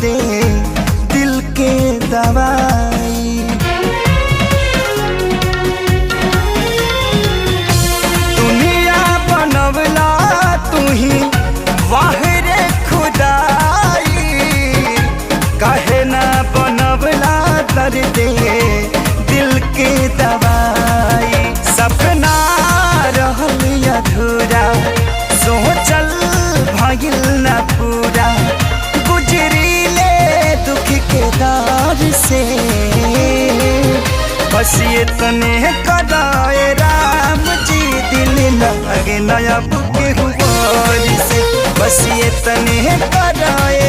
दे दिल के दवाई। दुनिया बनवला तू ही वाह रे खुदाई, काहे ना बनवला दर्द दिल के दवाई। सपना रहल अधूरा सोचल भइल न पूरा, गुजरीले दुख के दौर से। बस ये तने कदाए राम जी दिल लगे नया बुके हुआ से। बस ये तने कदाए